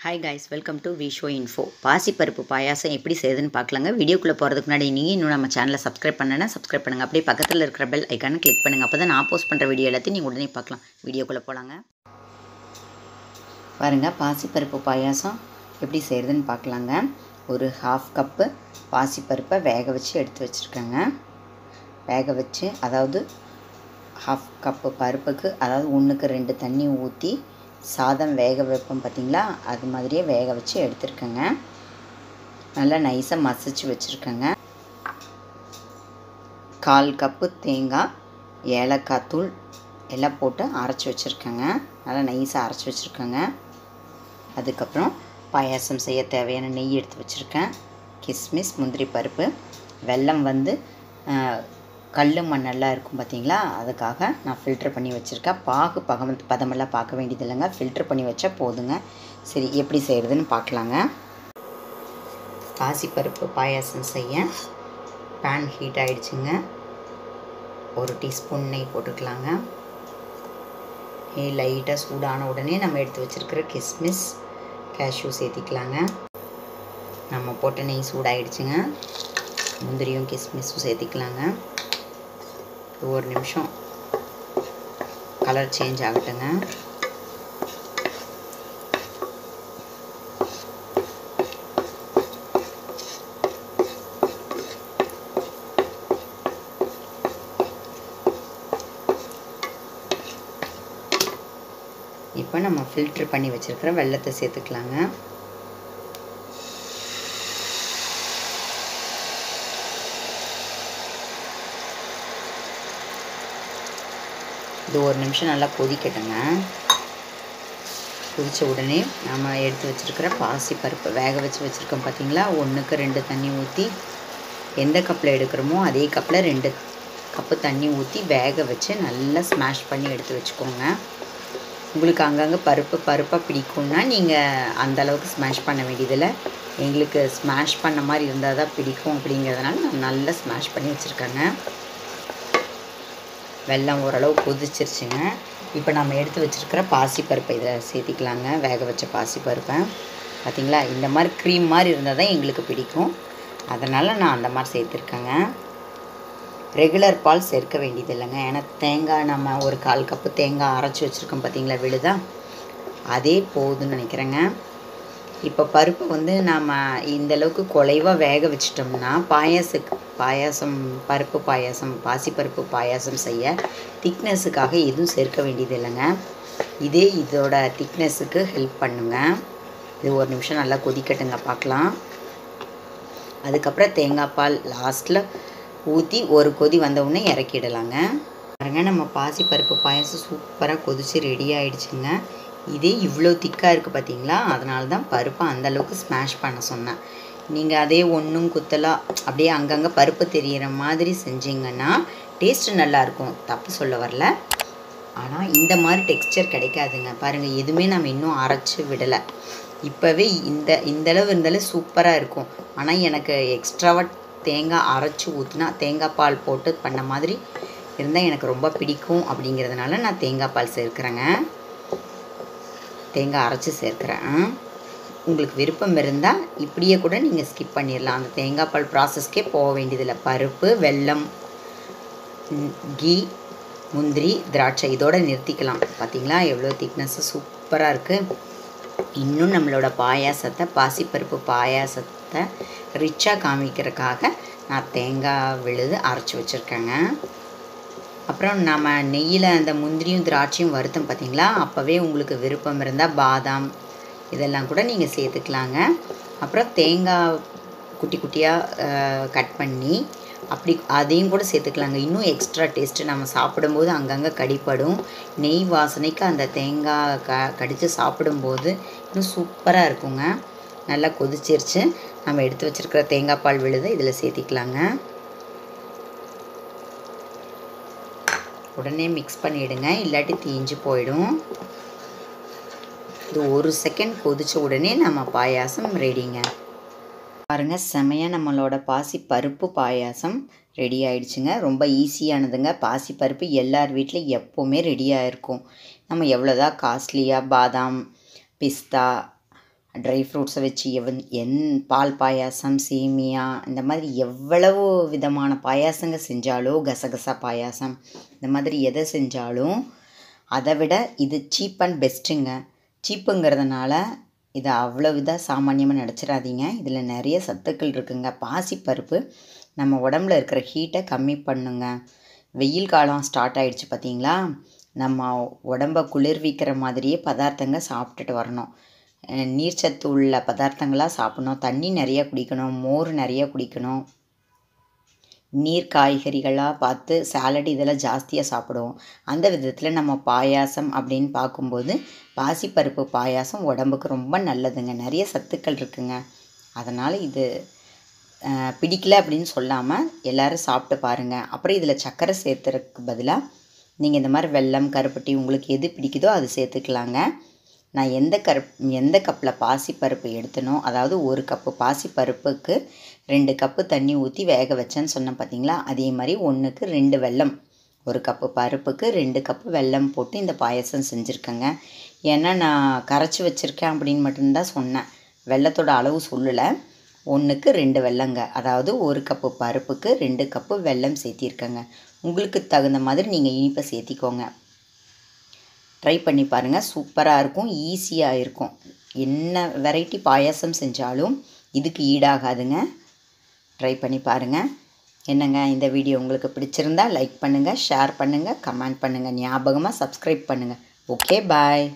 Hi guys, welcome to Visho info. பாசிப்பருப்பு பாயாசம் எப்படி செய்யுதுன்னு பார்க்கலாங்க. வீடியோக்குள்ளே போகிறதுக்கு முன்னாடி நீங்கள் இன்னும் நம்ம சேனலை சப்ஸ்கிரைப் பண்ணனா சப்ஸ்கிரைப் பண்ணுங்கள். அப்படியே பக்கத்தில் இருக்கிற பெல் ஐக்கானை கிளிக் பண்ணுங்கள். அப்போ தான் நான் போஸ்ட் பண்ணுற வீடியோ எல்லாத்தையும் நீங்கள் உடனே பார்க்கலாம். வீடியோக்குள்ளே போகலாங்க. பாருங்கள், பாசிப்பருப்பு பாயாசம் எப்படி செய்கிறதுன்னு பார்க்கலாங்க. ஒரு 1/2 கப்பு பாசிப்பருப்பை வேக வச்சு எடுத்து வச்சுருக்கேங்க. வேக வச்சு, அதாவது 1/2 கப்பு பருப்புக்கு, அதாவது 1க்கு 2 தண்ணி ஊற்றி சாதம் வேக வைப்போம் பார்த்திங்களா, அது மாதிரியே வேக வச்சு எடுத்துருக்கேங்க. நல்லா நைஸாக மசிச்சு வச்சுருக்கேங்க. 1/4 கப்பு தேங்காய், ஏலக்காய் தூள் எல்லாம் போட்டு அரைச்சி வச்சுருக்கேங்க. நல்லா நைஸாக அரைச்சி வச்சுருக்கேங்க. அதுக்கப்புறம் பாயாசம் செய்ய தேவையான நெய் எடுத்து வச்சுருக்கேன். கிஸ்மிஸ், முந்திரி பருப்பு, வெல்லம் கல் மண்ணெல்லாம் இருக்கும் பார்த்திங்களா, அதுக்காக நான் ஃபில்ட்ரு பண்ணி வச்சுருக்கேன். பதமெல்லாம் பார்க்க வேண்டியது இல்லைங்க, ஃபில்ட்ரு பண்ணி வச்சா போதுங்க. சரி, எப்படி செய்கிறதுன்னு பார்க்கலாங்க. பாசிப்பருப்பு பாயாசம் செய்ய பேன் ஹீட் ஆகிடுச்சுங்க. 1 டீஸ்பூன் நெய் போட்டுக்கலாங்க. நெய் லைட்டாக சூடான உடனே நம்ம எடுத்து வச்சுருக்கிற கிஸ்மிஸ், கேஷ்யூ சேர்த்திக்கலாங்க. நம்ம போட்ட நெய் சூடாகிடுச்சுங்க. முந்திரியும் கிஸ்மிஸும் சேர்த்திக்கலாங்க. 1 நிமிஷம் கலர் சேஞ்ச் ஆகட்டுங்க. இப்போ நம்ம ஃபில்டர் பண்ணி வச்சுருக்கிற வெல்லத்தை சேர்த்துக்கலாங்க. இது 1 நிமிஷம் நல்லா கொதிக்கட்டுங்க. கொதித்த உடனே நம்ம எடுத்து வச்சுருக்கிற பாசிப்பருப்பு வேக வச்சு வச்சுருக்கோம் பார்த்திங்களா, 1க்கு 2 தண்ணி ஊற்றி, எந்த கப்பில் எடுக்கிறோமோ அதே கப்பில் 2 கப்பு தண்ணி ஊற்றி வேக வச்சு நல்லா ஸ்மாஷ் பண்ணி எடுத்து வச்சுக்கோங்க. உங்களுக்கு அங்கங்கே பருப்பாக பிடிக்கும்னா நீங்கள் அந்தளவுக்கு ஸ்மாஷ் பண்ண வேண்டியதில்லை. எங்களுக்கு ஸ்மாஷ் பண்ண மாதிரி இருந்தால் தான் பிடிக்கும், அப்படிங்கிறதுனால நான் நல்லா ஸ்மாஷ் பண்ணி வச்சுருக்கேங்க. வெல்லம் ஓரளவு கொதிச்சிருச்சுங்க. இப்போ நம்ம எடுத்து வச்சுருக்கிற பாசிப்பருப்பை இதில் சேர்த்திக்கலாங்க. வேக வச்ச பாசிப்பருப்பை பார்த்திங்களா, இந்த மாதிரி க்ரீம் மாதிரி இருந்தால் தான் எங்களுக்கு பிடிக்கும், அதனால் நான் அந்த மாதிரி சேர்த்துருக்கேங்க. ரெகுலர் பால் சேர்க்க வேண்டியது இல்லைங்க. ஏன்னா தேங்காய் நம்ம ஒரு 1/4 கப்பு தேங்காய் அரைச்சி வச்சுருக்கோம் பார்த்திங்களா, விழுதா, அதே போதுன்னு நினைக்கிறேங்க. இப்போ பருப்பை நம்ம இந்தளவுக்கு குலைவாக வேக வச்சிட்டோம்னா பாசிப்பருப்பு பாயாசம் செய்ய திக்னஸுக்காக எதுவும் சேர்க்க வேண்டியது இல்லைங்க. இதோட திக்னஸுக்கு ஹெல்ப் பண்ணுங்க. இது 1 நிமிஷம் நல்லா கொதிக்கட்டுங்க, பார்க்கலாம். அதுக்கப்புறம் தேங்காய் பால் லாஸ்ட்டில் ஊற்றி 1 கொதி வந்தவுடனே இறக்கிடலாங்க. பாருங்க, நம்ம பாசிப்பருப்பு பாயாசம் சூப்பராக கொதித்து ரெடி ஆகிடுச்சுங்க. இதே இவ்வளோ திக்காக இருக்குது பார்த்திங்களா, அதனால தான் பருப்பை அந்தளவுக்கு ஸ்மாஷ் பண்ண சொன்னேன். நீங்கள் அதே ஒன்றும் குத்தலாக அப்படியே அங்கங்கே பருப்பு தெரிகிற மாதிரி செஞ்சிங்கன்னா டேஸ்ட்டு நல்லாயிருக்கும், தப்பு சொல்ல வரல. ஆனால் இந்த மாதிரி டெக்ஸ்சர் கிடைக்காதுங்க. பாருங்கள், எதுவுமே நம்ம இன்னும் அரைச்சி விடலை. இப்போவே இந்தளவு இருந்தாலே சூப்பராக இருக்கும். ஆனால் எனக்கு எக்ஸ்ட்ராவாக தேங்காய் அரைச்சி ஊற்றினா, தேங்காய் பால் போட்டு பண்ண மாதிரி இருந்தால் எனக்கு ரொம்ப பிடிக்கும், அப்படிங்கிறதுனால நான் தேங்காய் பால் சேர்க்குறேங்க. தேங்காய் அரைச்சி சேர்க்குறேன். உங்களுக்கு விருப்பம் இருந்தால் இப்படியே கூட நீங்கள் ஸ்கிப் பண்ணிடலாம். அந்த தேங்காய் பால் ப்ராசஸ்க்கே போக வேண்டியதில்லை. பருப்பு, வெல்லம், கீ, முந்திரி, திராட்சை இதோடு நிறுத்திக்கலாம். பார்த்திங்களா, எவ்வளோ திக்னஸ்ஸு சூப்பராக இருக்குது. இன்னும் நம்மளோட பாசிப்பருப்பு பாயாசத்தை ரிச்சாக காமிக்கிறதுக்காக நான் தேங்காய் விழுது அரைச்சி வச்சுருக்கேங்க. அப்புறம் நம்ம நெய்யில் அந்த முந்திரியும் திராட்சையும் வறுத்தோம் பார்த்திங்களா, அப்போவே உங்களுக்கு விருப்பம் இருந்தால் பாதாம் இதெல்லாம் கூட நீங்கள் சேர்த்துக்கலாங்க. அப்புறம் தேங்காய் குட்டி குட்டியாக கட் பண்ணி அதையும் கூட சேர்த்துக்கலாங்க. இன்னும் எக்ஸ்ட்ரா டேஸ்ட்டு, நம்ம சாப்பிடும்போது அங்கங்கே கடிப்படும். நெய் வாசனைக்கு அந்த தேங்காய் கடித்து சாப்பிடும்போது இன்னும் சூப்பராக இருக்குங்க. நல்லா கொதிச்சிருச்சு. நம்ம எடுத்து வச்சுருக்கிற தேங்காய் பால் விழுதை இதில் சேர்த்திக்கலாங்க. உடனே மிக்ஸ் பண்ணிவிடுங்க, இல்லாட்டி தீஞ்சு போயிடும். இது 1 செகண்ட் கொதித்த உடனே நம்ம பாயாசம் ரெடிங்க. பாருங்கள், செமையாக நம்மளோட பாசிப்பருப்பு பாயாசம் ரெடி ஆகிடுச்சுங்க. ரொம்ப ஈஸியானதுங்க. பாசிப்பருப்பு எல்லார் வீட்லேயும் எப்போவுமே ரெடியாக இருக்கும். நம்ம எவ்வளோதான் காஸ்ட்லியாக பாதாம், பிஸ்தா ட்ரை ஃப்ரூட்ஸை வச்சு பால் பாயாசம், சேமியா இந்த மாதிரி எவ்வளவு விதமான பாயாசங்க செஞ்சாலும், கசகசா பாயாசம் இந்த மாதிரி எதை செஞ்சாலும் அதை விட இது சீப் அண்ட் பெஸ்ட்டுங்க. சீப்புங்கிறதுனால இதை அவ்வளவு இதாக சாமானியமாக நினச்சிடாதீங்க. இதில் நிறைய சத்துக்கள் இருக்குங்க. பாசிப்பருப்பு நம்ம உடம்புல இருக்கிற ஹீட்டை கம்மி பண்ணுங்க. வெயில் காலம் ஸ்டார்ட் ஆகிடுச்சு பார்த்தீங்களா, நம்ம உடம்பை குளிர்விக்கிற மாதிரியே பதார்த்தங்க சாப்பிட்டுட்டு வரணும். நீர்ச்சத்து உள்ள பதார்த்தங்களாக சாப்பிடணும். தண்ணி நிறையா குடிக்கணும், மோர் நிறையா குடிக்கணும். நீர் காய்கறிகளாக பார்த்து சாலட் இதெல்லாம் ஜாஸ்தியாக சாப்பிடுவோம். அந்த விதத்தில் நம்ம பாயாசம் அப்படின்னு பார்க்கும்போது பாசிப்பருப்பு பாயாசம் உடம்புக்கு ரொம்ப நல்லதுங்க. நிறைய சத்துக்கள் இருக்குங்க. அதனால் இது பிடிக்கல அப்படின்னு சொல்லாமல் எல்லோரும் சாப்பிட்டு பாருங்கள். அப்புறம் இதில் சர்க்கரை சேர்த்துறதுக்கு பதிலாக நீங்கள் இந்த மாதிரி வெல்லம், கருப்பட்டி உங்களுக்கு எது பிடிக்குதோ அது சேர்த்துக்கலாங்க. நான் எந்த கப்பில் பாசிப்பருப்பு எடுத்தனோ, அதாவது 1 கப்பு பாசிப்பருப்புக்கு 2 கப்பு தண்ணி ஊற்றி வேக வச்சேன்னு சொன்னேன் பார்த்தீங்களா, அதே மாதிரி 1க்கு 2 வெல்லம், 1 கப்பு பருப்புக்கு 2 கப்பு வெல்லம் போட்டு இந்த பாயசம் செஞ்சுருக்கேங்க. ஏன்னா நான் கரைச்சி வச்சுருக்கேன் அப்படின்னு மட்டும்தான் சொன்னேன், வெல்லத்தோட அளவு சொல்லலை. 1க்கு 2 வெல்லங்க, அதாவது 1 கப்பு பருப்புக்கு 2 கப்பு வெல்லம் சேர்த்திருக்கேங்க. உங்களுக்கு தகுந்த மாதிரி நீங்கள் இனிப்பை சேர்த்திக்கோங்க. ட்ரை பண்ணி பாருங்கள், சூப்பராக இருக்கும், ஈஸியாக இருக்கும். என்ன வெரைட்டி பாயாசம் செஞ்சாலும் இதுக்கு ஈடாகாதுங்க. ட்ரை பண்ணி பாருங்கள். என்னங்க, இந்த வீடியோ உங்களுக்கு பிடிச்சிருந்தா லைக் பண்ணுங்கள், ஷேர் பண்ணுங்கள், கமெண்ட் பண்ணுங்கள். ஞாபகமாக சப்ஸ்கிரைப் பண்ணுங்கள். ஓகே, பாய்.